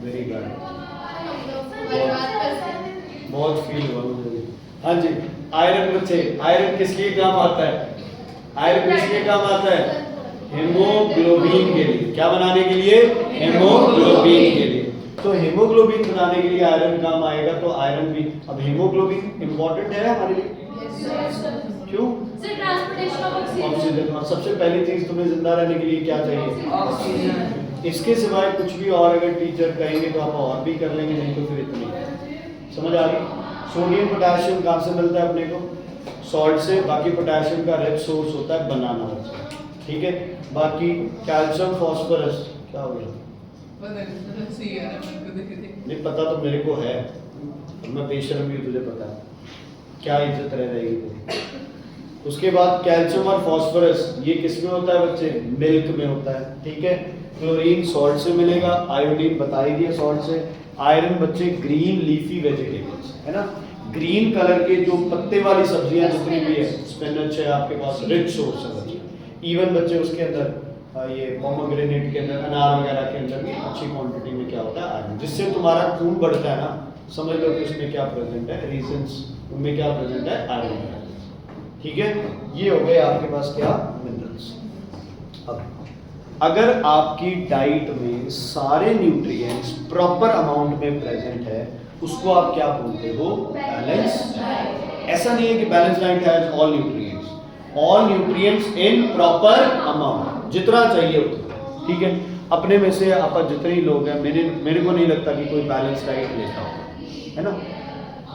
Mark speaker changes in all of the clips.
Speaker 1: Very good, बहुत feel हुआ मुझे। हाँ जी, आयरन बच्चे, आयरन किस लिए काम आता है? आयरन किस लिए काम आता है? हेमोग्लोबिन के लिए। क्या बनाने के लिए? हेमोग्लोबिन के लिए। तो हेमोग्लोबिन बनाने के लिए आयरन काम आएगा, तो आयरन भी। अब हेमोग्लोबिन इंपॉर्टेंट है हमारे लिए, क्यों? ऑक्सीजन। और सबसे पहली चीज तुम्हें जिंदा रहने के लिए क्या चाहिए? ऑक्सीजन। इसके सिवाय कुछ भी और अगर टीचर कहेंगे तो आप और भी कर लेंगे, नहीं तो फिर इतनी। समझ आ गई? सोडियम पोटेशियम कहाँ से मिलता है अपने को? सॉल्ट से। बाकी पोटेशियम का रिच सोर्स होता है बनाना से, ठीक है। बाकी कैल्शियम फॉस्फोरस क्या हो गया? नहीं पता तो मेरे को है, मैं बेशर्म भी, तुझे पता है क्या इज्जत रह जाएगी तेरी। उसके बाद कैल्शियम और फॉस्फोरस ये किस में होता है बच्चे? मिल्क में होता है, ठीक है। क्लोरीन सॉल्ट से मिलेगा, आयोडीन बता ही दिया सॉल्ट से। आयरन बच्चे ग्रीन लीफी वेजिटेबल्स है ना, ग्रीन कलर के जो पत्ते वाली सब्जियां जितनी भी है, स्पिनच है आपके पास, रिच सोर्स है बच्चे। इवन बच्चे उसके अंदर ये पोमोग्रेनेट के अंदर, अनार वगैरह के अंदर भी अच्छी क्वांटिटी में क्या होता है? आयरन, जिससे तुम्हारा खून बढ़ता है ना। समझ लो कि उसमें क्या प्रेजेंट है, रीजंस उनमें क्या प्रेजेंट है? आयरन, ठीक है। ये हो गए आपके पास क्या? मिनरल्स। अब अगर आपकी डाइट में सारे न्यूट्रिएंट्स प्रॉपर अमाउंट में प्रेजेंट है, उसको आप क्या बोलते हो? Balance diet. ऐसा नहीं है कि balance diet has all nutrients, all nutrients in proper amount, जितना चाहिए उतना, ठीक है। अपने में से आप जितने लोग हैं, मेरे को नहीं लगता कि कोई बैलेंस डाइट लेता हो, है ना।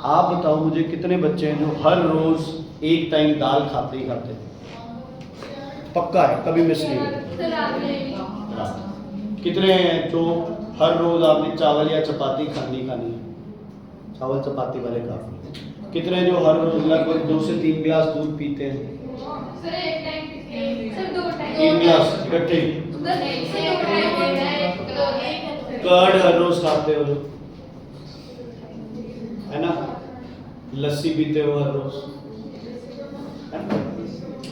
Speaker 1: आप बताओ मुझे कितने बच्चे हैं जो हर रोज एक टाइम दाल खाते ही खाते हैं? पक्का है, कभी मिस नहीं होता। कितने हैं जो हर रोज आपने चावल या चपाती खानी है? चावल चपाती वाले काफी। कितने जो हर रोज लगभग 2 से 3 गिलास दूध पीते हैं?
Speaker 2: सर एक टाइम, सर 2 टाइम,
Speaker 1: 3 गिलास इकट्ठे। कर्ड हर रोज खाते हो जो, है ना। लस्सी पीते हो हर रोज,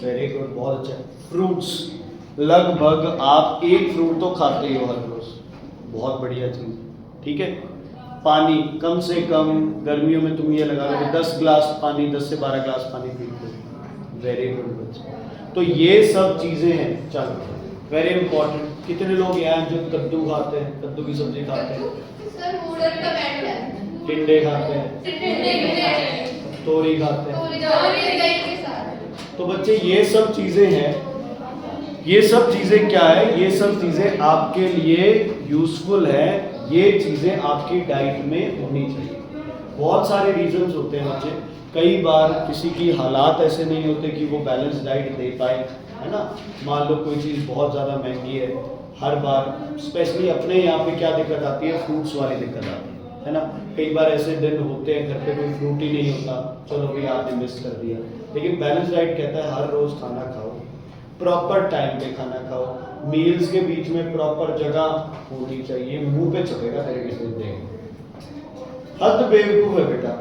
Speaker 1: वेरी गुड, बहुत अच्छा। फ्रूट्स लगभग आप एक फ्रूट तो खाते ही हो हर रोज, बहुत बढ़िया चीज, ठीक है। पानी कम से कम गर्मियों में तुम ये लगा लो 10 गिलास पानी, 10 से 12 गिलास पानी पीते हो, वेरी गुड बच्चे। तो ये सब चीजें हैं, चलो वेरी इंपॉर्टेंट। कितने लोग यहाँ जो कद्दू खाते हैं, कद्दू की सब्जी खाते हैं?
Speaker 2: सर मूडर का बैठ है,
Speaker 1: टिंडे खाते हैं, तोरी खाते हैं। तो बच्चे ये सब चीजें हैं, ये सब चीजें क्या है? ये सब चीजें आपके लिए यूजफुल है, ये चीजें आपकी डाइट में होनी चाहिए। बहुत सारे रीजंस होते हैं बच्चे, कई बार किसी की हालात ऐसे नहीं होते कि वो बैलेंस डाइट दे पाए, है ना। मान लो कोई चीज़ बहुत ज़्यादा महंगी है, हर बार स्पेशली अपने यहाँ पे क्या दिक्कत आती है? फ्रूट्स वाली दिक्कत आती है ना। कई बार ऐसे दिन होते हैं घर पे कोई फ्रूट ही नहीं होता, चलो भाई आपने मिस कर दिया। लेकिन बैलेंस डाइट कहता है हर रोज़ खाना खाओ, प्रॉपर टाइम पे खाना खाओ, मील्स के बीच में प्रॉपर जगह होनी चाहिए। मुंह पे छपेगा तेरे किसी दिन, हद बेवकूफ है बेटा,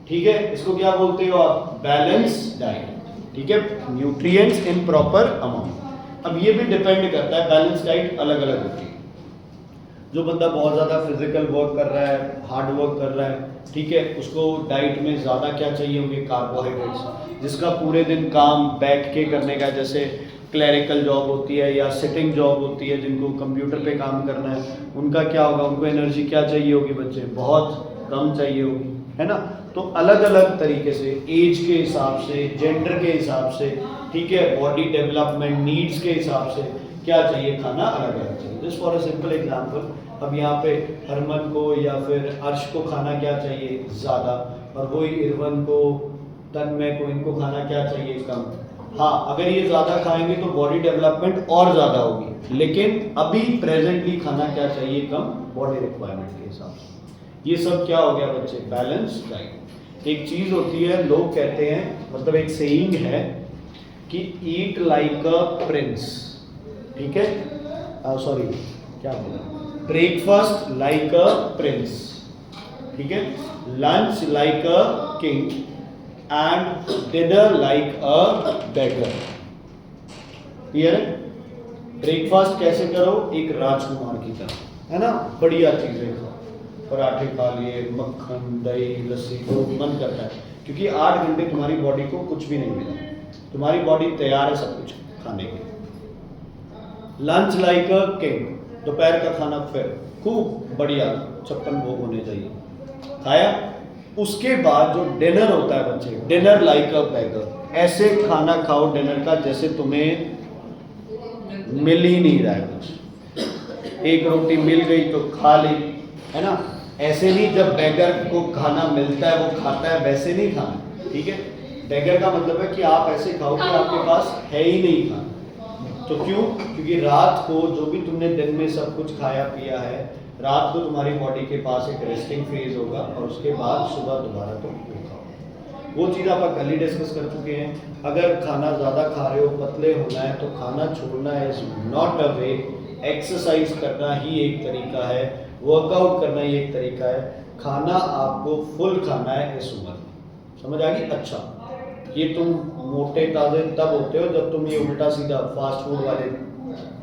Speaker 1: ठीक है। इसको क्या बोलते हो आप? बैलेंस डाइट, ठीक है। Nutrients in proper amount. अब ये भी डिपेंड करता है, बैलेंस डाइट अलग अलग होती है। जो बंदा बहुत ज़्यादा फिजिकल वर्क कर रहा है, हार्ड वर्क कर रहा है, ठीक है, उसको डाइट में ज़्यादा क्या चाहिए होंगे? कार्बोहाइड्रेट्स। जिसका पूरे दिन काम बैठ के करने का, जैसे क्लरिकल जॉब होती है या सिटिंग जॉब होती है, जिनको कंप्यूटर पे काम करना है, उनका क्या होगा? उनको एनर्जी क्या चाहिए होगी बच्चे? बहुत कम चाहिए होगी, है ना। तो अलग अलग तरीके से, एज के हिसाब से, जेंडर के हिसाब से, ठीक है, बॉडी डेवलपमेंट नीड्स के हिसाब से क्या चाहिए? खाना अलग अलग चाहिए। Just for a simple example, अब यहाँ पे हरमन को या फिर अर्श को खाना क्या चाहिए? ज़्यादा, और वही इरवन को, तन्मय को, इनको खाना क्या चाहिए? कम। हाँ, अगर ये ज़्यादा खाएंगे तो बॉडी डेवलपमेंट और ज़्यादा होगी, लेकिन अभी प्रेजेंटली खाना क्या चाहिए? कम, बॉडी रिक्वायरमेंट के हिसाब से। ये सब क्या हो गया बच्चे? Balance diet. एक चीज़ होती है, लोग कहते हैं, मतलब एक सेइंग है कि ईट लाइक अ प्रिंस, ठीक है, सॉरी क्या बोला, ब्रेकफास्ट लाइक अ प्रिंस, ठीक है, lunch like a king and dinner like a beggar. Clear है? ब्रेकफास्ट कैसे करो, एक राजकुमार की तरह, है ना, बढ़िया चीजें खाओ, पराठे खा लिए, मक्खन, दही, लस्सी, जो मन करता है, क्योंकि 8 घंटे तुम्हारी बॉडी को कुछ भी नहीं मिला, तुम्हारी बॉडी तैयार है सब कुछ खाने के लिए। लंच लाइक अ किंग, दोपहर का खाना फिर खूब बढ़िया 56 भोग होने चाहिए, खाया। उसके बाद जो डिनर होता है बच्चे, डिनर लाइक अ बैगर, ऐसे खाना खाओ डिनर का जैसे तुम्हें मिल ही नहीं रहा है कुछ, एक रोटी मिल गई तो खा ली, है ना, ऐसे नहीं जब बैगर को खाना मिलता है वो खाता है, वैसे नहीं खाना, ठीक है। बैगर का मतलब है कि आप ऐसे खाओ कि आपके पास है ही नहीं खाना। तो क्यों? क्योंकि रात को जो भी तुमने दिन में सब कुछ खाया पिया है, रात को तुम्हारी बॉडी के पास एक रेस्टिंग फेज होगा और उसके बाद सुबह दोबारा तुम खाओ। वो चीज़ आप कल ही डिस्कस कर चुके हैं। अगर खाना ज़्यादा खा रहे हो, पतले होना है, तो खाना छोड़ना is not a way. Exercise करना ही एक तरीका है, वर्कआउट करना ही एक तरीका है। खाना आपको फुल खाना है इस उम्र में, समझ आ गई? अच्छा, ये तुम मोटे ताजे तब होते हो जब तुम ये उल्टा सीधा फास्ट फूड वाले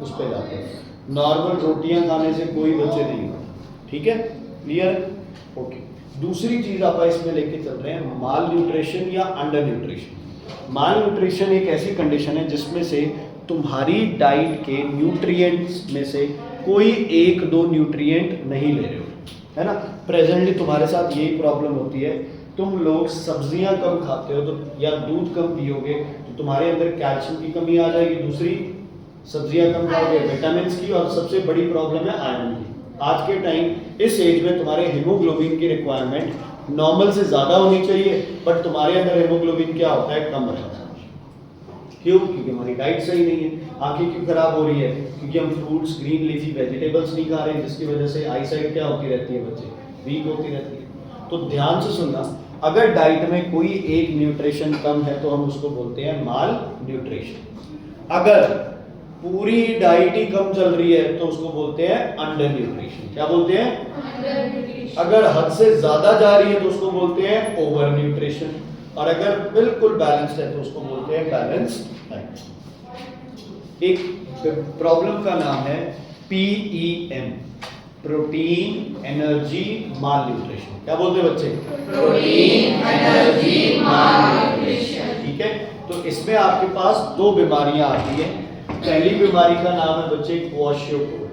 Speaker 1: उस पर जाते हो। नॉर्मल रोटियां खाने से कोई बच्चे नहीं होते, ठीक है? क्लियर? ओके। दूसरी चीज आप इसमें लेके चल रहे हैं, माल न्यूट्रिशन या अंडर न्यूट्रिशन। माल न्यूट्रिशन एक ऐसी कंडीशन है जिसमें से तुम्हारी डाइट के न्यूट्रिएंट्स में से कोई 1-2 न्यूट्रिएंट नहीं ले रहे हो, है ना। प्रेजेंटली तुम्हारे साथ यही प्रॉब्लम होती है, तुम लोग सब्जियां कम खाते हो तो या दूध कम पियोगे तो तुम्हारे अंदर कैल्शियम की कमी आ जाएगी, दूसरी सब्जियां कम खाओगे विटामिन की, और सबसे बड़ी प्रॉब्लम है आयरन की। आज के टाइम इस एज में तुम्हारे हीमोग्लोबिन की रिक्वायरमेंट नॉर्मल से ज़्यादा होनी चाहिए, बट तुम्हारे अंदर हीमोग्लोबिन क्या होता है, कम रहता है। क्यों? क्योंकि हमारी डाइट सही नहीं है। आंखें क्यों खराब हो रही है? क्योंकि हम फ्रूट्स, ग्रीन लीफी वेजिटेबल्स नहीं खा रहे हैं, जिसकी वजह से आई साइट क्या होती रहती है बच्चे, वीक होती रहती है। तो ध्यान से सुनना, अगर डाइट में कोई एक न्यूट्रिशन कम है तो हम उसको बोलते हैं माल न्यूट्रिशन। अगर पूरी डाइट ही कम चल रही है तो उसको बोलते हैं अंडर न्यूट्रिशन। क्या बोलते हैं? अगर हद से ज्यादा जा रही है तो उसको बोलते हैं ओवर न्यूट्रिशन, और अगर बिल्कुल बैलेंस्ड है तो उसको बोलते हैं बैलेंस्ड डाइट। एक प्रॉब्लम का नाम है PEM, प्रोटीन एनर्जी माल न्यूट्रिशन। क्या बोलते हैं बच्चे?
Speaker 2: प्रोटीन एनर्जी माल न्यूट्रिशन।
Speaker 1: ठीक है, तो इसमें आपके पास 2 बीमारियां आती है। पहली बीमारी का नाम है बच्चे क्वाशियोकोर।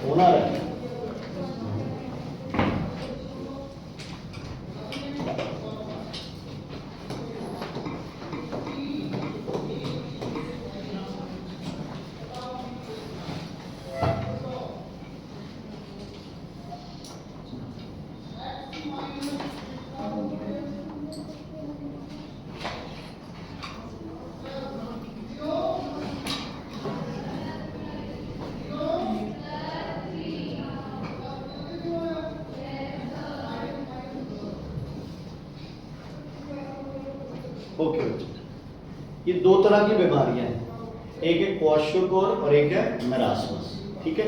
Speaker 1: होना है ओके। ये 2 तरह की बीमारियां हैं, एक है क्वाशियोकोर और एक है मेरास्मस। ठीक है,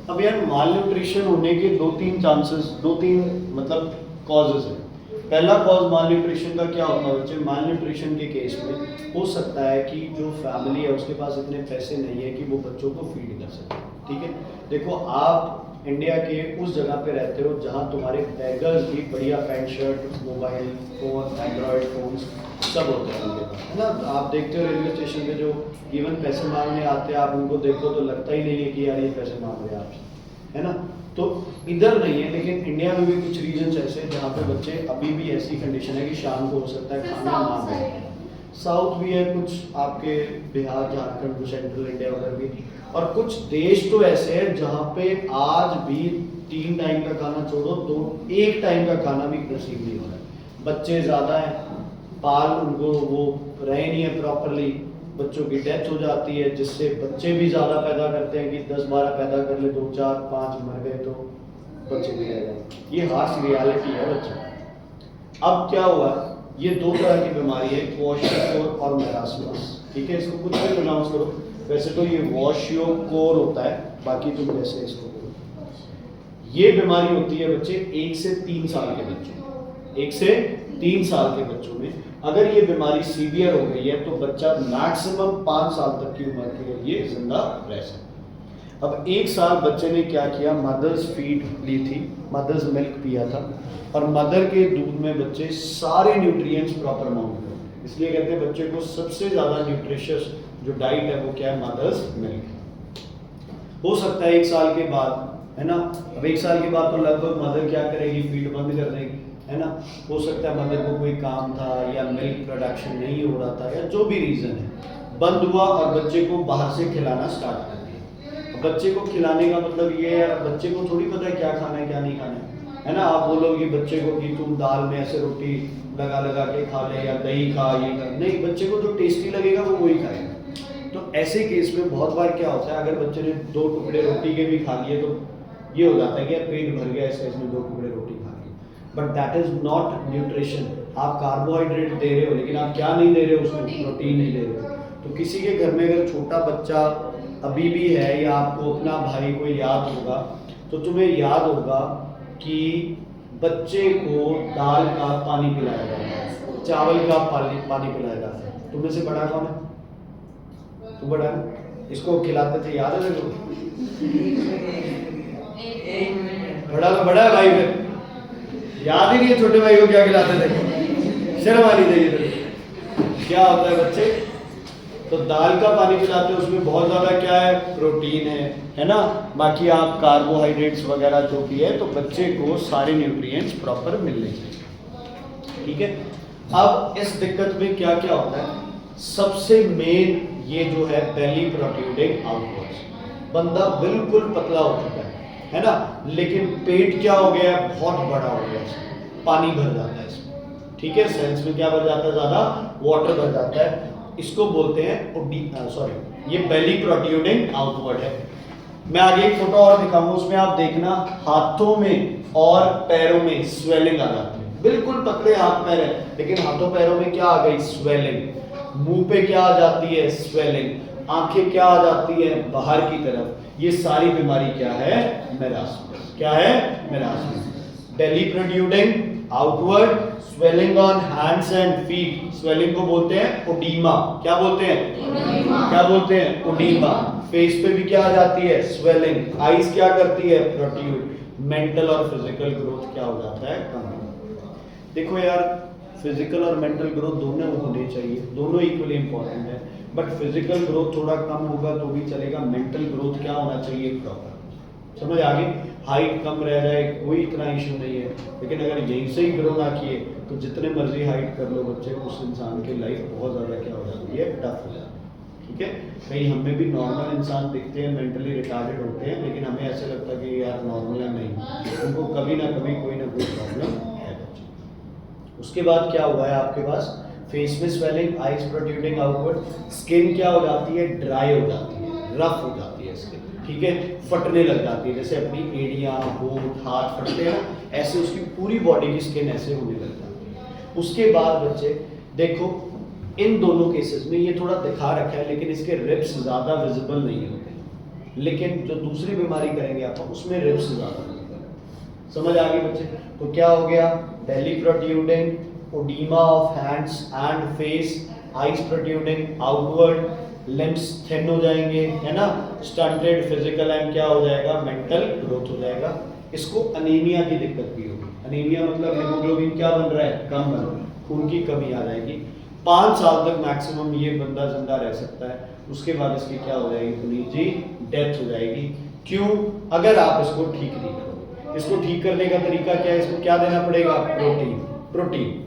Speaker 1: अब यार माल न्यूट्रिशन होने के 2-3 चांसेस, 2-3 मतलब कॉजेज हैं। पहला कॉज माल न्यूट्रिशन का क्या होता है बच्चे? माल न्यूट्रिशन के केस में हो सकता है कि जो फैमिली है उसके पास इतने पैसे नहीं है कि वो बच्चों को फीड कर सके। ठीक है, देखो आप इंडिया के उस जगह पे रहते हो जहाँ तुम्हारे बैगर्स भी बढ़िया pant shirt, mobile phone, Android phone सब होते हैं उनके पास, है ना। आप देखते हो रेलवे स्टेशन पे जो इवन पैसे मांगने आते हैं, आप उनको देखो तो लगता ही नहीं है कि यार ये पैसे मांग रहे हैं आपसे, है ना। तो इधर नहीं है, लेकिन इंडिया में भी कुछ रीजन ऐसे हैं जहाँ पे बच्चे अभी भी ऐसी कंडीशन है कि शाम को हो सकता है खाना ना मिले। साउथ भी है कुछ, आपके बिहार, झारखंड, सेंट्रल इंडिया उधर भी, और कुछ देश तो ऐसे हैं जहाँ पे आज भी 3 टाइम का खाना छोड़ो, 1 टाइम का खाना भी नसीब नहीं हो रहा है। बच्चे ज़्यादा हैं, पाल उनको वो रहे नहीं है प्रॉपरली, बच्चों की डेथ हो जाती है, जिससे बच्चे भी ज़्यादा पैदा करते हैं कि 10-12 पैदा कर ले, 2-4-5 मर गए तो बच्चे भी रह गए। ये हार्श रियलिटी है बच्चों। अब क्या हुआ, ये 2 तरह की बीमारी है, क्वाशियोकोर और मेरास्मस। ठीक है, इसको कुछ भी प्रोनाउंस करो, वैसे तो ये वॉशियोकोर होता है, बाकी तुम जैसे इसको करो। ये बीमारी होती है बच्चे 1 से 3 साल के बच्चों में। 1 से 3 साल के बच्चों में अगर ये बीमारी सीवियर हो गई है तो बच्चा मैक्सिमम 5 साल तक की उम्र के लिए जिंदा रह सकता है। अब 1 साल बच्चे ने क्या किया, मदर्स फीड ली थी, मदर्स मिल्क पिया था, और मदर के दूध में बच्चे सारे न्यूट्रिएंट्स प्रॉपर अमाउंट में होते हैं। इसलिए कहते हैं बच्चे को सबसे ज़्यादा न्यूट्रिशियस जो डाइट है वो क्या है, मदर्स मिल्क। हो सकता है 1 साल के बाद, है ना, अब 1 साल के बाद तो लगभग मदर क्या करेगी, फीड बंद कर देगी, है ना। हो सकता है मदर को कोई काम था या मिल्क प्रोडक्शन नहीं हो रहा था या जो भी रीज़न है, बंद हुआ और बच्चे को बाहर से खिलाना स्टार्ट कर दिया। बच्चे को खिलाने का मतलब ये है, बच्चे को थोड़ी पता है क्या खाना है क्या नहीं खाना है ना। आप बोलोगे बच्चे को कि तुम दाल में ऐसे रोटी लगा लगा के खा ले या दही खा, ये खा, नहीं, बच्चे को जो टेस्टी लगेगा वो वही खाएगा। तो ऐसे केस में बहुत बार क्या होता है, अगर बच्चे ने 2 टुकड़े रोटी के भी खा लिए तो ये हो जाता है कि पेट भर गया, ऐसे इसमें 2 टुकड़े रोटी खा लिए, but that is not nutrition. आप कार्बोहाइड्रेट दे रहे हो लेकिन आप क्या नहीं दे रहे हो, उसमें प्रोटीन नहीं दे रहे हो। तो किसी के घर में अगर छोटा बच्चा अभी भी है या आपको अपना भाई कोई याद होगा, तो तुम्हें याद होगा कि बच्चे को दाल का पानी पिलाया जाता है, चावल का पानी पिलाया जाता है। तुम में से बड़ा कौन है? तू बड़ा है, इसको खिलाते थे, याद है देखो? बड़ा तो बड़ा है भाई, फिर याद ही नहीं है छोटे भाई को क्या खिलाते थे, शर्म आनी चाहिए। क्या होता है बच्चे, तो दाल का पानी पिलाते हैं, उसमें बहुत ज़्यादा क्या है, प्रोटीन है ना। बाकी आप कार्बोहाइड्रेट्स वगैरह जो भी है, तो बच्चे को सारे न्यूट्रिएंट्स प्रॉपर मिलने चाहिए, ठीक है। अब इस दिक्कत में क्या क्या होता है, सबसे मेन ये जो है बेली प्रोट्रूडिंग आउटवर्ड्स, बंदा बिल्कुल पतला हो चुका है ना, लेकिन पेट क्या हो गया है, बहुत बड़ा हो गया है, पानी भर जाता है इसमें, ठीक है। सेल्स में क्या भर जाता है, ज़्यादा वाटर भर जाता है, इसको बोलते हैं ये बेली प्रोट्रूडिंग आउटवर्ड है। मैं आगे एक फोटो और दिखाऊंगा, उसमें आप देखना हाथों में और पैरों में स्वेलिंग आ जाती है, बिल्कुल पतले हाथ पैर है लेकिन हाथों पैरों में क्या आ गई, स्वेलिंग। मुंह पे क्या आ जाती है, स्वेलिंग। आंखें क्या आ जाती है, बाहर की तरफ। ये सारी बीमारी क्या है, मेरास्मस। क्या है, marasmus. Belly protruding outward, swelling on hands and feet, swelling को बोलते हैं ओडीमा। क्या बोलते हैं, क्या बोलते हैं, ओडीमा। फेस पे भी क्या आ जाती है, स्वेलिंग। आईज क्या करती है, प्रोट्रूड। मेंटल और फिजिकल ग्रोथ क्या हो जाता है, कम। देखो यार, फिजिकल और मेंटल ग्रोथ दोनों होने चाहिए, दोनों इक्वली इंपॉर्टेंट है, बट फिजिकल ग्रोथ थोड़ा कम होगा तो भी चलेगा, मेंटल ग्रोथ क्या होना चाहिए, प्रॉपर। समझ आ गई। हाइट कम रह जाए कोई इतना इशू नहीं है, लेकिन अगर यहीं से ही ग्रो ना किए तो जितने मर्जी हाइट कर लो बच्चे, उस इंसान की लाइफ बहुत ज़्यादा क्या हो जाती है, टफ हो जाती है, ठीक है। कहीं हमें भी नॉर्मल इंसान दिखते हैं, मेंटली रिटार्डेड होते हैं, लेकिन हमें ऐसे लगता है कि यार नॉर्मल है, नहीं, उनको कभी ना कभी कोई ना कोई प्रॉब्लम है बच्चे। उसके बाद क्या हुआ है आपके पास, फेस में swelling, eyes protruding outward, skin क्या हो जाती है, ड्राई हो जाती है, रफ हो जाती है स्किन, ठीक है, फटने लग जाती है, जैसे अपनी एड़ियाँ, होंठ, हाथ फटते हैं, ऐसे उसकी पूरी बॉडी की स्किन ऐसे होने लग जाती है। उसके बाद बच्चे देखो, इन दोनों केसेस में ये थोड़ा दिखा रखा है, लेकिन इसके रिब्स ज़्यादा विजिबल नहीं होते, लेकिन जो दूसरी बीमारी करेंगे आप उसमें रिब्स ज़्यादा विजिबल है। समझ आ गई बच्चे। तो क्या हो गया, belly protruding, oedema of hands and face, eyes protruding outward, limbs thin हो जाएंगे, है ना, स्टंटेड फिजिकल एंड क्या हो जाएगा, मेंटल ग्रोथ हो जाएगा। इसको अनीमिया की दिक्कत भी होगी। अनीमिया मतलब हीमोग्लोबिन क्या बन रहा है, कम बन रहा है, खून की कमी आ जाएगी। 5 साल तक मैक्सिमम ये बंदा जिंदा रह सकता है, उसके बाद इसकी क्या हो जाएगी, पुनीत जी, डेथ हो जाएगी। क्यों, अगर आप इसको ठीक नहीं करोगे। इसको ठीक करने का तरीका क्या है, इसको क्या देना पड़ेगा, प्रोटीन। प्रोटीन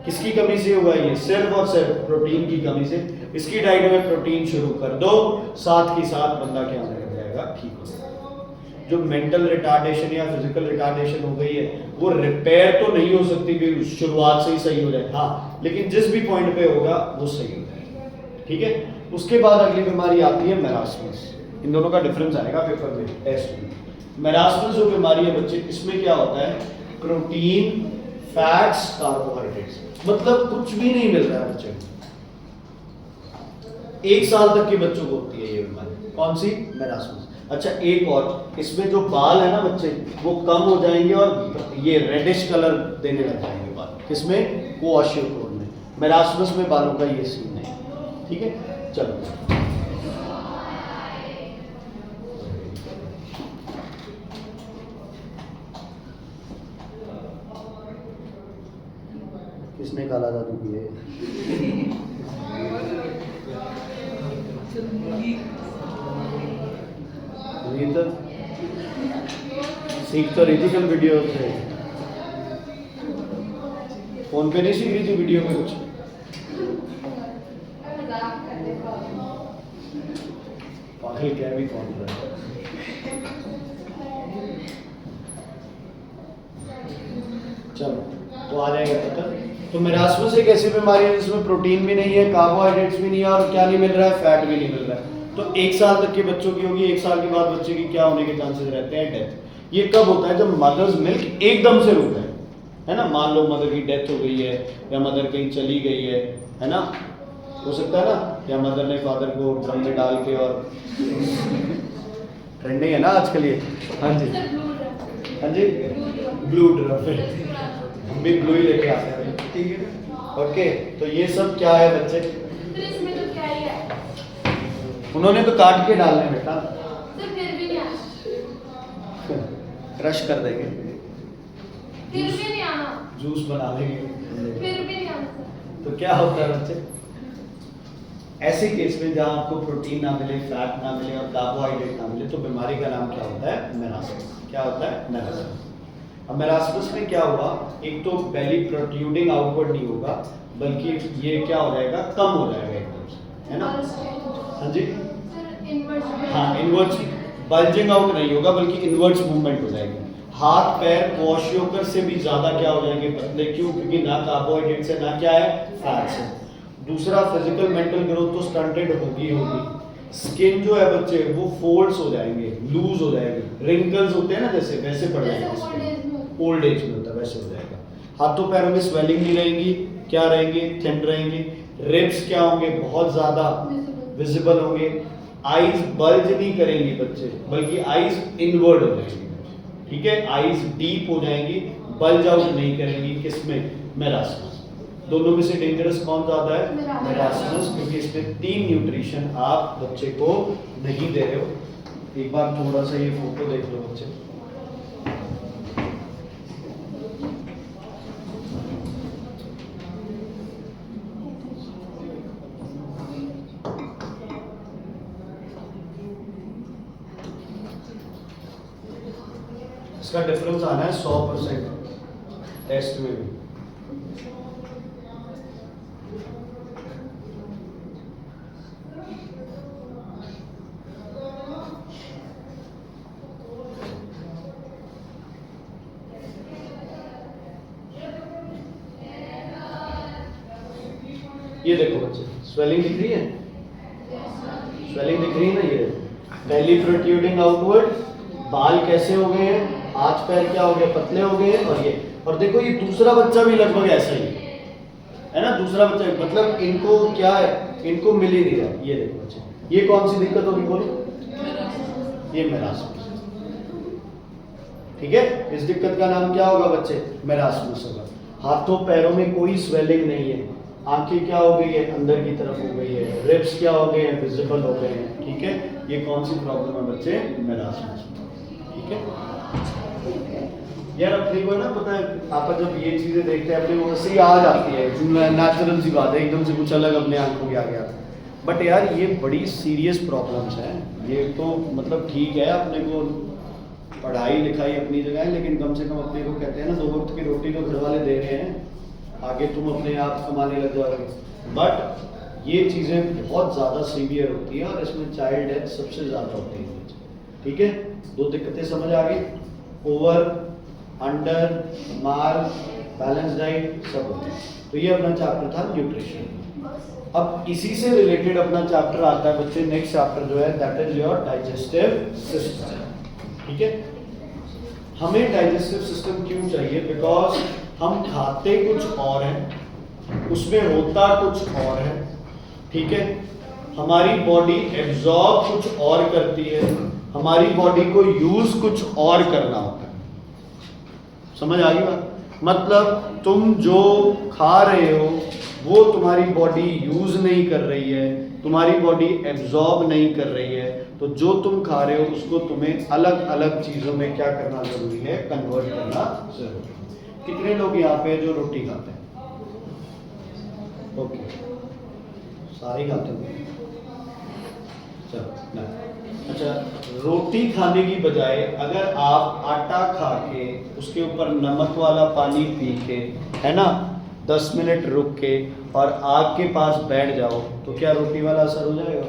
Speaker 1: किसकी कमी से हुआ, ये सिर्फ और सिर्फ प्रोटीन की कमी से। इसकी डाइट में प्रोटीन शुरू कर दो, साथ ही साथ बंदा क्या होने लग जाएगा, ठीक हो जाएगा। जो मेंटल रिटार्डेशन या फिजिकल रिटार्डेशन हो गई है, वो रिपेयर तो नहीं हो सकती कि शुरुआत से ही सही हो जाए, हाँ, लेकिन जिस भी पॉइंट पे होगा वो सही हो जाएगा, ठीक है। उसके बाद अगली बीमारी आती है मेरास्मस। इन दोनों का डिफरेंस आएगा पेपर में, टेस्ट में। मेरास्मस जो बीमारी है बच्चे, इसमें क्या होता है, प्रोटीन, फैट्स, कार्बोहाइड्रेट्स, मतलब कुछ भी नहीं मिल रहा है बच्चे को। 1 साल तक के बच्चों को होती है ये बीमारी, कौन सी, मेरास्मस। अच्छा एक और, इसमें जो बाल है ना बच्चे वो कम हो जाएंगे और ये रेडिश कलर देने लग जाएंगे बाल, किसमें? क्वाशियोकोर में। मेरास्मस में बालों का ये सीन नहीं, ठीक है। चलो किसने काला जादू किए? तो सीख तो रही थी कल वीडियो से, फोन पे नहीं सीख रही थी वीडियो में कुछ? पागल क्या भी कौन रहा है? चलो तो आ जाएगा पता। तो मेरास्मस एक ऐसी बीमारी है जिसमें प्रोटीन भी नहीं है, कार्बोहाइड्रेट्स भी नहीं है, और क्या नहीं मिल रहा है? फैट भी नहीं मिल रहा है। तो 1 साल तक के बच्चों की होगी, 1 साल के बाद बच्चे की क्या होने के चांसेस रहते हैं? डेथ। ये कब होता है? जब मदर्स मिल्क एकदम से रुक है ना। मान लो मदर की डेथ हो गई है या मदर कहीं चली गई है ना, हो सकता है ना, या मदर ने फादर को ड्रम में डाल के, और ट्रेंडिंग है ना आजकल ये। हाँ जी हाँ जी, ब्लू ड्रम, हम भी ब्लू ही लेके आते हैं, ठीक है ना। ओके, तो ये सब क्या है बच्चे?
Speaker 2: तो इसमें तो क्या ही है?
Speaker 1: उन्होंने तो काट के डालने बेटा,
Speaker 2: तो फिर भी नहीं आना,
Speaker 1: क्रश कर देंगे,
Speaker 2: फिर भी नहीं आना,
Speaker 1: जूस बना देंगे,
Speaker 2: फिर भी नहीं आना।
Speaker 1: तो क्या होता है बच्चे? ऐसे केस में जहां आपको प्रोटीन ना मिले, फैट ना मिले और कार्बोहाइड्रेट ना मिले, तो बीमारी का नाम क्या होता है? मेरास्मस। क्या होता है? मेरास्मस। अब मेरास्मस में क्या हुआ? एक तो बेली प्रोट्रूडिंग आउटवर्ड नहीं होगा, बल्कि ये क्या हो जाएगा? कम हो जाएगा एकदम से, है ना। हाँ जी, हाँ, इनवर्ट्स बल्जिंग आउट नहीं होगा, बल्कि इनवर्ट्स मूवमेंट हो जाएगी। हाथ पैर क्वाशियोकर से भी ज्यादा क्या हो जाएंगे? पतले। क्यों? क्योंकि ना कार्बोहाइड्रेट से, ना क्या है? फैट से। दूसरा, फिजिकल मेंटल ग्रोथ तो स्टंटेड होगी। स्किन जो है बच्चे वो फोल्ड्स हो जाएंगे, लूज हो जाएगी, रिंकल्स होते हैं ना जैसे, वैसे पड़ जाएंगे। ओल्ड एज में होता है वैसे हो जाएगा। हाथों पैरों में स्वेलिंग नहीं रहेंगी, क्या रहेंगी? थिन रहेंगी। रिब्स क्या होंगे? बहुत ज्यादा विजिबल होंगे। आईज बल्ज नहीं करेंगी बच्चे, बल्कि आईज इनवर्ड हो जाएंगी, ठीक है। आईज डीप हो जाएंगी, बल्ज आउट नहीं करेंगी। किसमें? मेरास्मस। दोनों में से डेंजरस कौन ज्यादा है? मेरास्मस, क्योंकि इसमें 3 न्यूट्रिशन आप बच्चे को नहीं दे रहे हो। एक बार थोड़ा सा ये फोटो देख लो बच्चे। इसका डिफरेंस आना है 100% टेस्ट में भी। ये देखो बच्चे, स्वेलिंग दिख रही है? स्वेलिंग दिख रही है ना? ये पहली प्रोट्रूडिंग आउटवर्ड, बाल कैसे हो गए हैं? हाथ पैर क्या हो गए? पतले हो गए हैं। और ये, और देखो ये दूसरा बच्चा भी लगभग ऐसा ही है ना। दूसरा बच्चा मतलब इनको क्या है? इनको मिल ही नहीं रहा। ये देखो बच्चे, ये कौन सी दिक्कत होगी बोलो? ये मेरास्मस, ठीक है। इस दिक्कत का नाम क्या होगा बच्चे? मेरास्मस होगा। हाथों पैरों में कोई स्वेलिंग नहीं है। आंखें क्या हो गई है? अंदर की तरफ हो गई है। रिब्स क्या हो गए हैं? विजिबल हो गए हैं, ठीक है। ये कौन सी प्रॉब्लम है बच्चे? मेरास्मस, ठीक है। यार अपने को ना पता है, आप जब ये चीजें देखते हैं अपने को ऐसे ही आ जाती है, नेचुरल सी बात है, एकदम से कुछ अलग अपने आंखों में आ गया। बट यार ये बड़ी सीरियस प्रॉब्लम्स हैं। ये तो मतलब ठीक है अपने को पढ़ाई लिखाई अपनी जगह है, लेकिन कम से कम अपने को कहते हैं ना 2 वक्त की रोटी तो घर वाले दे रहे हैं, आगे तुम अपने आप कमाने लग जाओगे। बट ये चीज़ें बहुत ज़्यादा सीवियर होती है और इसमें चाइल्ड डेथ सबसे ज़्यादा होती है, ठीक है। 2 दिक्कतें समझ आ गई? ओवर, अंडर, माल, बैलेंस डाइट सब होते हैं। तो ये अपना चैप्टर था न्यूट्रिशन। अब इसी से रिलेटेड अपना चैप्टर आता है बच्चे, नेक्स्ट चैप्टर जो है that is your digestive system, ठीक है। हमें डाइजेस्टिव सिस्टम क्यों चाहिए? बिकॉज हम खाते कुछ और हैं, उसमें होता कुछ और है, ठीक है। हमारी बॉडी एब्जॉर्ब कुछ और करती है, हमारी बॉडी को यूज कुछ और करना होता है। समझ आ गई बात? मतलब तुम जो खा रहे हो वो तुम्हारी बॉडी यूज नहीं कर रही है, तुम्हारी बॉडी एब्जॉर्ब नहीं कर रही है, तो जो तुम खा रहे हो उसको तुम्हें अलग अलग चीजों में क्या करना जरूरी है, कन्वर्ट करना जरूरी है। कितने लोग यहाँ पे जो रोटी खाते हैं? ओके, सारे खाते हैं। चलो ना, अच्छा, रोटी खाने की बजाय अगर आप आटा खा के उसके ऊपर नमक वाला पानी पी के, है ना, 10 मिनट रुक के और आग के पास बैठ जाओ, तो क्या रोटी वाला असर हो जाएगा?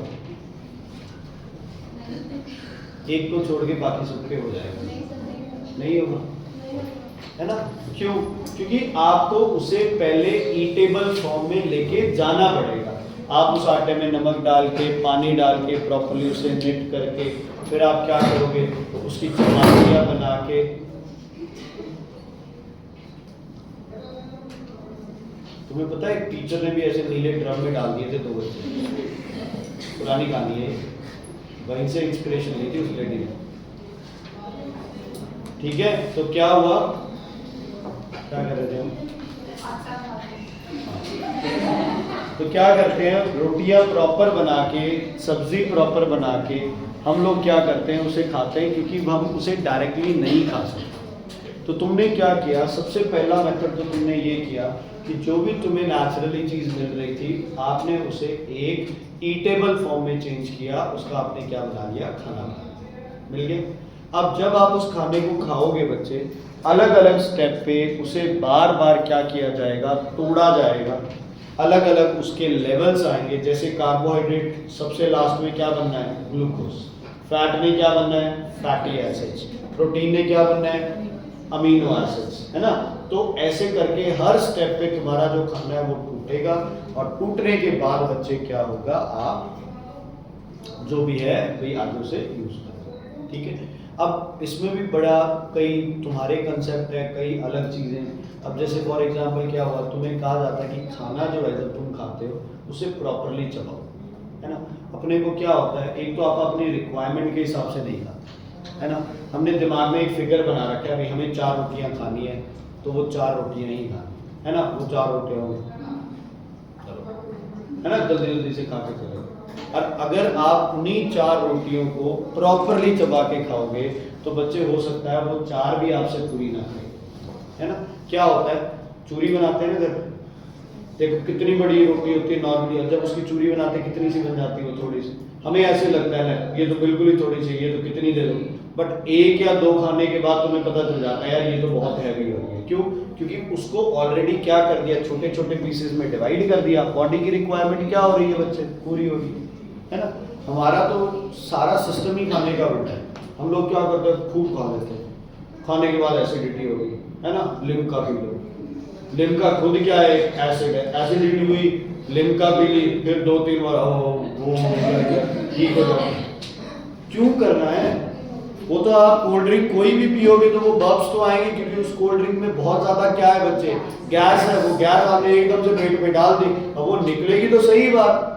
Speaker 1: एक को छोड़ के बाकी सबके हो जाएगा? नहीं होगा, है ना? क्यों? क्योंकि आपको उसे पहले ईटेबल फॉर्म में लेके जाना पड़ेगा। आप उस आटे में नमक डाल के, पानी डाल के, प्रॉपर्ली उसे निट करके, फिर आप क्या करोगे, उसकी चपातियाँ बना के, तुम्हें पता है टीचर ने भी ऐसे नीले ड्रम में डाल दिए थे 2 बच्चे, पुरानी कहानी है, वहीं से इंस्पिरेशन ली थी उस लेडी ने। ठीक है, तो क्या हुआ, क्या कर रहे थे हम? तो क्या करते हैं, रोटियां प्रॉपर बना के, सब्जी प्रॉपर बना के हम लोग क्या करते हैं, उसे खाते हैं, क्योंकि हम उसे डायरेक्टली नहीं खा सकते। तो तुमने क्या किया, सबसे पहला मेथड तो तुमने ये किया कि जो भी तुम्हें नेचुरली चीज मिल रही थी आपने उसे एक ईटेबल फॉर्म में चेंज किया, उसका आपने क्या बना लिया, खाना बना लिया, मिल गया। अब जब आप उस खाने को खाओगे बच्चे, अलग अलग स्टेप पे उसे बार बार क्या किया जाएगा, तोड़ा जाएगा, अलग अलग उसके लेवल्स आएंगे। जैसे कार्बोहाइड्रेट सबसे लास्ट में क्या बनना है, ग्लूकोज, फैट ने क्या बनना है, फैटी एसिड्स, प्रोटीन ने क्या बनना है, अमीनो एसिड्स, है ना। तो ऐसे करके हर स्टेप पे तुम्हारा जो खाना है वो टूटेगा, और टूटने के बाद बच्चे क्या होगा, आप जो भी है वही आगे उसे यूज करो। ठीक है, अब इसमें भी बड़ा कई तुम्हारे कंसेप्ट है, कई अलग चीजें। अब जैसे फॉर एग्जांपल क्या हुआ, तुम्हें कहा जाता है कि खाना जो है जब तुम खाते हो उसे प्रॉपरली चबाओ, है ना। अपने को क्या होता है, एक तो आप अपनी रिक्वायरमेंट के हिसाब से नहीं खाते, है ना। हमने दिमाग में एक फिगर बना रखा है, भाई हमें 4 रोटियां खानी है, तो वो 4 रोटियां ही खानी, है ना। वो 4 रोटियां होंगी, है ना, जल्दी जल्दी से खा के चलो। और अगर आप उन्हीं 4 रोटियों को प्रॉपरली चबा के खाओगे तो बच्चे हो सकता है वो 4 भी आपसे पूरी ना खाए, है ना। क्या होता है, चूरी बनाते हैं ना घर, देखो कितनी बड़ी रोटी होती है नॉर्मली, और जब उसकी चूरी बनाते हैं कितनी सी बन जाती है, वो थोड़ी सी। हमें ऐसे लगता है ना, ये तो बिल्कुल ही थोड़ी सी, ये तो कितनी दे दो, बट 1 या 2 खाने के बाद तुम्हें पता चल जाता है यार ये तो बहुत हैवी हो गई है। क्यों? क्योंकि उसको ऑलरेडी क्या कर दिया, छोटे छोटे पीसेस में डिवाइड कर दिया। बॉडी की रिक्वायरमेंट क्या हो रही है बच्चे, पूरी हो रही है ना। हमारा तो सारा सिस्टम ही खाने का उल्टा है। हम लोग क्या करते हैं, खूब खा लेते हैं, खाने के बाद एसिडिटी हो गई, है ना, लिम्का पी लो। लिम्का खुद क्या है, एसिड है, एसिडिटी हुई, लिम्का पी ली, फिर 2-3 बार वो ठीक हो जाए। क्यों करना है? वो तो आप कोल्ड ड्रिंक कोई भी पियोगे तो वो बब्स तो आएंगे, क्योंकि उस कोल्ड ड्रिंक में बहुत ज्यादा क्या है बच्चे, गैस है। वो गैस आपने एकदम से पेट में डाल दी, अब वो निकलेगी तो सही बात,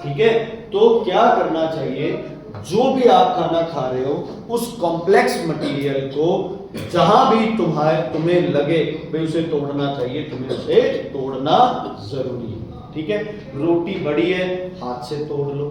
Speaker 1: ठीक है। तो क्या करना चाहिए, जो भी आप खाना खा रहे हो उस कॉम्प्लेक्स मटेरियल को जहां भी तुम्हें लगे भाई उसे तोड़ना चाहिए, तुम्हें उसे तोड़ना जरूरी है। ठीक है, रोटी बड़ी है, हाथ से तोड़ लो,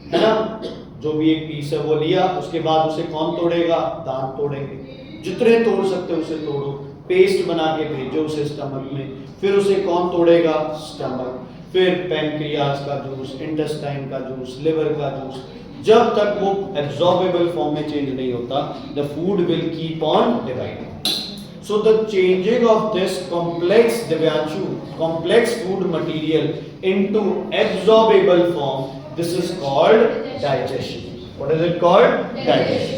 Speaker 1: है ना। जो भी एक पीस है वो लिया, उसके बाद उसे कौन तोड़ेगा, दांत तोड़ेंगे। जितने तोड़ सकते हो उसे तोड़ो, पेस्ट बना के भेजो उसे स्टमक में, फिर उसे कौन तोड़ेगा, स्टमक, फिर पैनक्रियाज का जूस, इंटेस्टाइन का जूस, लिवर का जूस। जब तक वो एब्जॉर्बेबल फॉर्म में चेंज नहीं होता, the food will keep on dividing. So the changing of this complex, Divyanshu, complex food material into absorbable form, this is called digestion. What is it called? Digestion.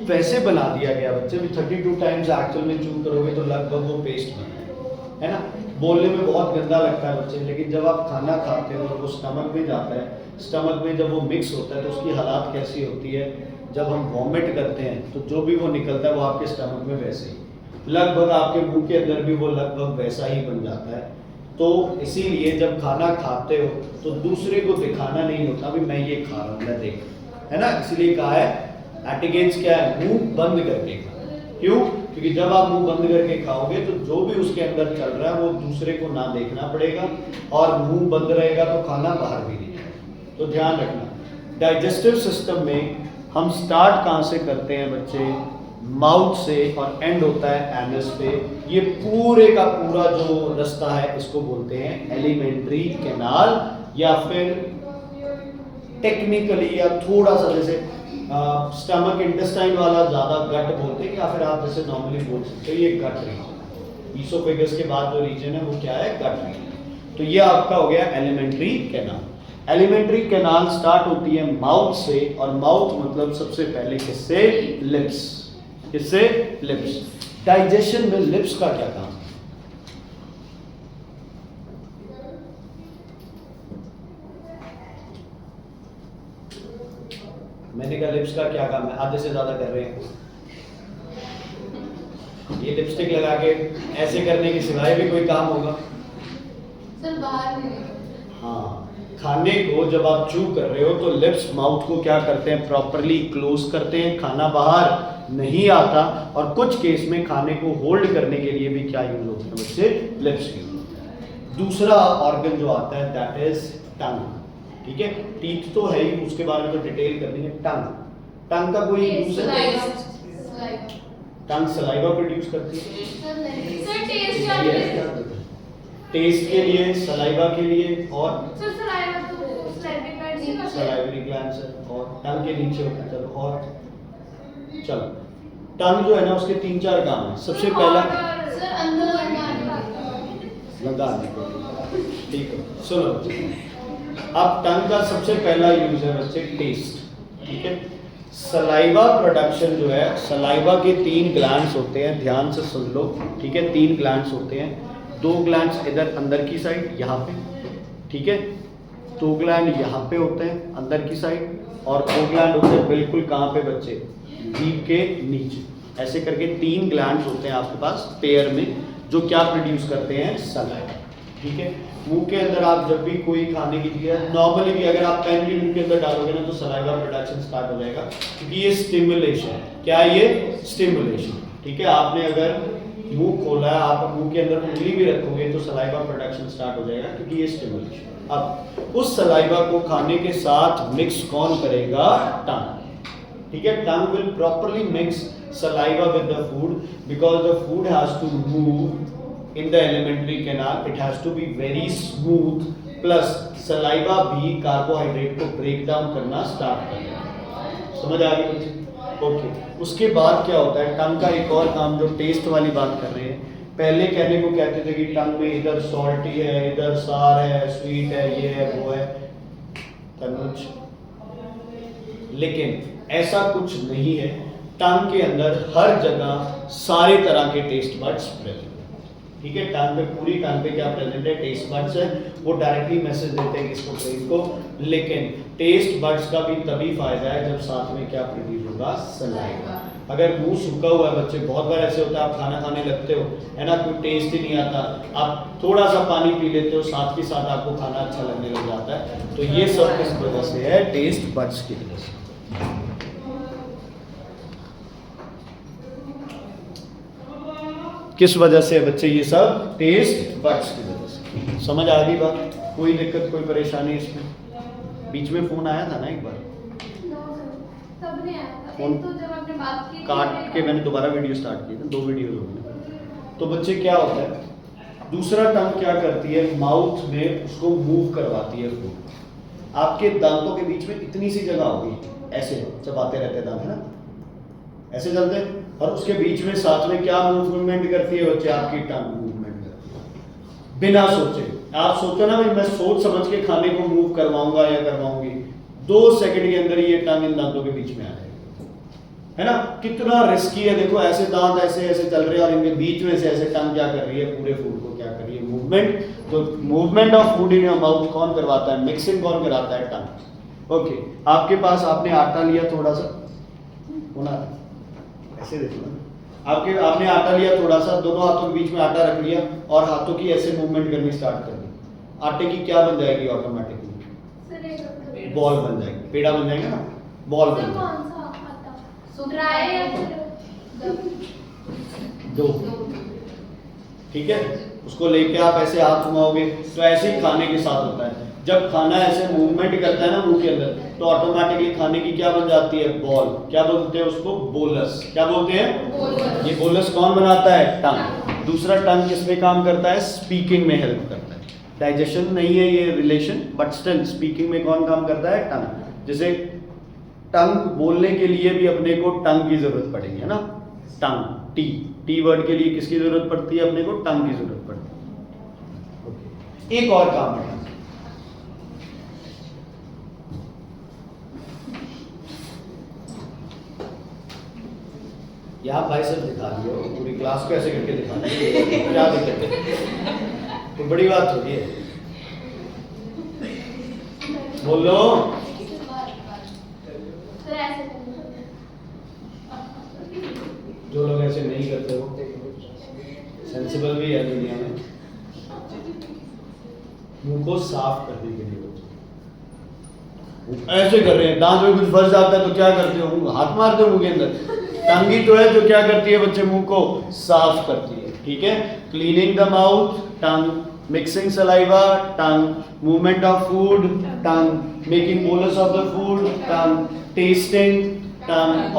Speaker 1: वैसे बना दिया गया बच्चे भी, 32 टाइम्स एक्चुअल में चू करोगे तो लगभग वो पेस्ट बनता है ना। बोलने में बहुत गंदा लगता है बच्चे, लेकिन जब आप खाना खाते हो और वो स्टमक में जाता है, स्टमक में जब वो मिक्स होता है तो उसकी हालात कैसी होती है, जब हम वॉमिट करते हैं तो जो भी वो निकलता है वो आपके स्टमक में वैसे ही, लगभग आपके मुंह के अंदर भी वो लगभग वैसा ही बन जाता है। तो इसीलिए जब खाना खाते हो तो दूसरे को दिखाना नहीं होता भी मैं ये खा रहा हूँ, मैं देख, है ना, इसलिए कहा है एट अगेंस्ट क्या है, मुंह बंद करके खा। क्यों? क्योंकि जब आप मुंह बंद करके खाओगे तो जो भी उसके अंदर चल रहा है वो दूसरे को ना देखना पड़ेगा, और मुंह बंद रहेगा तो खाना बाहर भी नहीं जाएगा। तो ध्यान रखना, डाइजेस्टिव सिस्टम में हम स्टार्ट कहाँ से करते हैं बच्चे, माउथ से, और एंड होता है एनस पे। ये पूरे का पूरा जो रास्ता है इसको बोलते हैं एलिमेंट्री कैनाल, या फिर टेक्निकली या थोड़ा सा जैसे स्टमक इंटेस्टाइन वाला ज़्यादा गट बोलते हैं, या फिर आप जैसे नॉर्मली बोल सकते हो ये गट रीजन। ईसोफेगस के बाद जो रीजन है वो क्या है, गट रीजन। तो ये आपका हो गया alimentary canal. Alimentary canal start होती है माउथ से, और माउथ मतलब सबसे पहले किससे, लिप्स। किससे, लिप्स। डाइजेशन में लिप्स का क्या काम? मैंने कहा लिप्स का क्या काम है, आधे से ज्यादा कर रहे हैं। ये लिपस्टिक लगा के ऐसे करने के सिवाय भी कोई काम होगा?
Speaker 2: सर बाहर नहीं।
Speaker 1: हाँ, खाने को जब आप चू कर रहे हो तो लिप्स माउथ को क्या करते हैं, प्रॉपरली क्लोज करते हैं, खाना बाहर नहीं आता। और कुछ केस में खाने को होल्ड करने के लिए भी क्या यूज होता है बच्चे, लिप्स यूज होता है। दूसरा ऑर्गन जो आता है दैट इज टंग। ठीक है, टीथ तो है ही, उसके बारे में तो डिटेल करनी है। टंग, टंग का कोई यूज है? टंग सलाइवा प्रोड्यूस करती है।
Speaker 2: सर टेस्ट
Speaker 1: टेस्ट के लिए, सलाइवा के लिए, और
Speaker 2: सर सलाइवा तो सलाइवरी ग्लैंड से होता है।
Speaker 1: सलाइवरी ग्लैंड से, और टंग के नीचे होता है। चलो, और चलो, टंग जो है ना उसके 3-4 काम है। सबसे पहला
Speaker 2: सर अंदर
Speaker 1: लगाने को, ठीक है, सुनो। अब टंग का सबसे पहला यूज है बच्चे टेस्ट। ठीक है, सलाइवा प्रोडक्शन जो है, सलाइवा के 3 ग्लैंड्स होते हैं, ध्यान से सुन लो। ठीक है, 3 ग्लैंड्स होते हैं। 2 ग्लैंड्स इधर अंदर की साइड यहाँ पे, ठीक है, 2 ग्लैंड यहाँ पे होते हैं अंदर की साइड, और 2 ग्लैंड होते हैं बिल्कुल कहाँ पे बच्चे, जीभ के नीचे। ऐसे करके 3 ग्लैंड्स होते हैं आपके पास पेयर में, जो क्या प्रोड्यूस करते हैं, सलाइवा। ठीक है, मुंह के अंदर आप जब भी कोई खाने की चीज़, नॉर्मली भी अगर आप पेन भी मुंह के अंदर डालोगे ना तो सलाइवा प्रोडक्शन स्टार्ट हो जाएगा, क्योंकि ये स्टिमुलेशन है। क्या है ये, स्टिमुलेशन। ठीक है, आपने अगर मुंह खोला है, आप मुंह के अंदर उंगली भी रखोगे तो सलाइवा प्रोडक्शन स्टार्ट हो जाएगा, क्योंकि ये स्टिमुलेशन। अब उस सलाइवा को खाने के साथ मिक्स कौन करेगा, टंग। ठीक है, tongue will properly mix saliva with the food, because the food has to move in the alimentary canal, it has to be very smooth, plus saliva भी कार्बोहाइड्रेट को ब्रेक डाउन करना start कर देगा। समझ आ गई? Okay, उसके बाद क्या होता है, टंग का एक और काम, जो टेस्ट वाली बात कर रहे हैं, पहले कहने को कहते थे कि टंग में इधर सॉल्टी है, इधर सार है, स्वीट है, ये है, वो है, तनुज, लेकिन ऐसा कुछ नहीं है। टंग के अंदर हर जगह सारे तरह के टेस्ट बड्स प्रेजेंट। ठीक है, टंग पे, पूरी टंग पे क्या प्रेजेंट है, टेस्ट बड्स है। वो डायरेक्टली मैसेज देते हैं किसको, ब्रेन को। लेकिन टेस्ट बड्स का भी तभी फायदा है जब साथ में क्या प्रोड्यूस होगा, सलाइवा। अगर मुंह सूखा हुआ है बच्चे, बहुत बार ऐसे होता है, आप खाना खाने लगते हो, है ना, कोई टेस्ट ही नहीं आता, आप थोड़ा सा पानी पी लेते हो, साथ के साथ आपको खाना अच्छा लगने लग जाता है। तो ये सब किस वजह से है, टेस्ट बड्स की वजह से। किस वजह से बच्चे, ये सब टेस्ट बड्स की वजह से। समझ आ गई बात? कोई दिक्कत, कोई परेशानी इसमें? बीच में फोन आया था ना एक बार,
Speaker 2: तब नहीं आया था।
Speaker 1: फोन
Speaker 2: तो जब आपने बात की
Speaker 1: काट के मैंने दोबारा वीडियो स्टार्ट की था, 2 वीडियो हो गए। तो बच्चे क्या होता है, दूसरा टंग क्या करती है, माउथ में उसको मूव करवाती है फूड। आपके दांतों के बीच में इतनी सी जगह होगी, ऐसे चबाते रहते दांत, है ना, ऐसे चलते, और उसके बीच में साथ में क्या मूवमेंट करती है बच्चे, आपकी टंग मूवमेंट करती है बिना सोचे। आप सोचो ना भाई मैं सोच समझ के खाने को मूव करवाऊंगा या करवाऊंगी, 2 सेकंड के अंदर ये टंग इन दांतों के बीच में आ जाएगी, है ना। कितना रिस्की है, देखो ऐसे दांत ऐसे ऐसे चल रहे हैं और इनके बीच में से ऐसे टंग क्या कर रही है, पूरे फूड को क्या कर रही है, मूवमेंट। तो movement of food in your mouth कौन करवाता है, मिक्सिंग कौन कराता है, टंग। ओके, आपके पास आपने आटा लिया थोड़ा सा, होना ऐसे देखो ना, आपके आपने आटा लिया थोड़ा सा, दोनों हाथों के बीच में आटा रख लिया और हाथों की ऐसे मूवमेंट करनी स्टार्ट कर दी, आटे की क्या बन जाएगी ऑटोमेटिकली?
Speaker 2: सर एक
Speaker 1: बॉल बन जाएगी, पेड़ा बन जाएगा ना, बॉल बन
Speaker 2: सर
Speaker 1: जाएगा।
Speaker 2: कौन सा आता? ड्राई या फिर
Speaker 1: दो, ठीक है। उसको लेके आप ऐसे हाथ घुमाओगे तो ऐसे ही खाने के साथ होता है। जब खाना ऐसे मूवमेंट करता है ना मुंह के अंदर, तो ऑटोमेटिकली खाने की क्या बन जाती है? बॉल। क्या बोलते हैं उसको? बोलस। क्या बोलते हैं? ये बोलस कौन बनाता है? टंग। दूसरा, टंग किसमें काम करता है? स्पीकिंग में हेल्प करता है। डाइजेशन नहीं है ये रिलेशन, बट स्टिल स्पीकिंग में कौन काम करता है? टंग। जैसे टंग बोलने के लिए भी अपने को टंग की जरूरत पड़ेगी, है ना? टंग, टी वर्ड के लिए किसकी जरूरत पड़ती है? अपने को टंग की जरूरत पड़ती है। एक और काम है, यहाँ भाई साहब दिखा दिए हो, पूरी क्लास को ऐसे करके दिखा दिए, क्या दिक्कत है? तो बड़ी बात होती है। बोलो।
Speaker 2: सर ऐसे करना।
Speaker 1: जो लोग ऐसे नहीं करते हो सेंसिबल भी है दुनिया में। मुंह को साफ करने के लिए ऐसे कर रहे हैं, दांत में कुछ फंस जाता है तो क्या करते हो? हाथ मारते हो मुंह के अंदर। टंग ही तो है जो क्या करती है बच्चे? मुंह को साफ करती है, ठीक है। Cleaning the mouth, tongue. Mixing saliva, tongue. Movement of food, tongue. Making bolus of the food, tongue. Tasting, tongue.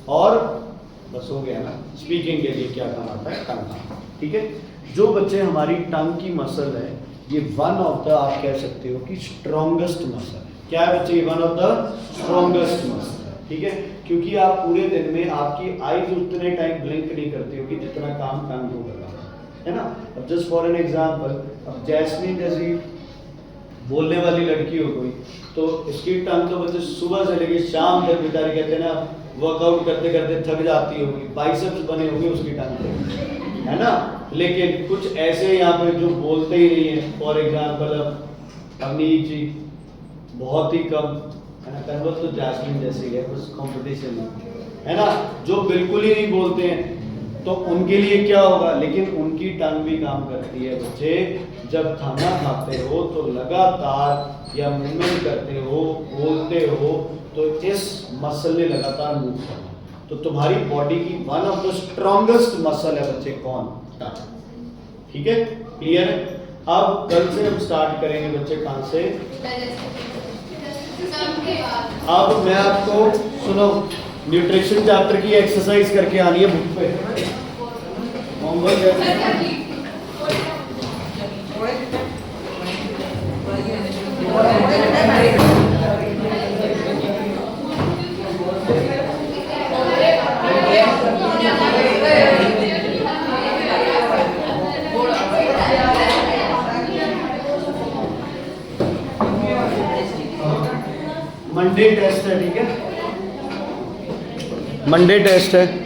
Speaker 1: और बस हो गया ना। स्पीकिंग के लिए क्या काम आता है? टंग, ठीक है। जो बच्चे हमारी टंग की मसल है, ये वन ऑफ द, आप कह सकते हो कि स्ट्रॉन्गेस्ट मसल है। क्या है बच्चे? One of the strongest muscle है, ठीक है। क्योंकि आप पूरे दिन में आपकी आईज उतने टाइम ब्लिंक नहीं करती हो कि जितना काम टंग को कर रहा है ना। अब जस्ट फॉर एन एग्जांपल, अब जैस्मीन जैसी बोलने वाली लड़की हो कोई, तो इसकी टंग तो बच्चे सुबह से लेकर शाम तक बेचारी कहते हैं ना, वर्कआउट करते करते थक जाती होगी, बाइसेप्स बने होंगे उसकी टंग पे, है ना। लेकिन कुछ ऐसे यहाँ पे जो बोलते ही नहीं है, फॉर एग्जाम्पल अब अमीर जी बहुत ही कम, है ना। कन्वर्ट तो जैस्मिन जैसे है, बस कंपटीशन है ना, जो बिल्कुल ही नहीं बोलते हैं, तो उनके लिए क्या होगा? लेकिन उनकी टंग भी काम करती है बच्चे। जब खाना खाते हो तो लगातार या मूवमेंट करते हो, बोलते हो, तो इस मसल ने लगातार मूव करना। तो तुम्हारी बॉडी की one of the strongest muscle है बच्चे, कौन? टंग, ठीक है। क्लियर है? अब कल से हम स्टार्ट करेंगे बच्चे, कहां से? अब मैं आपको सुनो, न्यूट्रिशन चैप्टर की एक्सरसाइज करके आनी है बुक पे, होमवर्क है। मंडे टेस्ट है, ठीक है। मंडे टेस्ट है।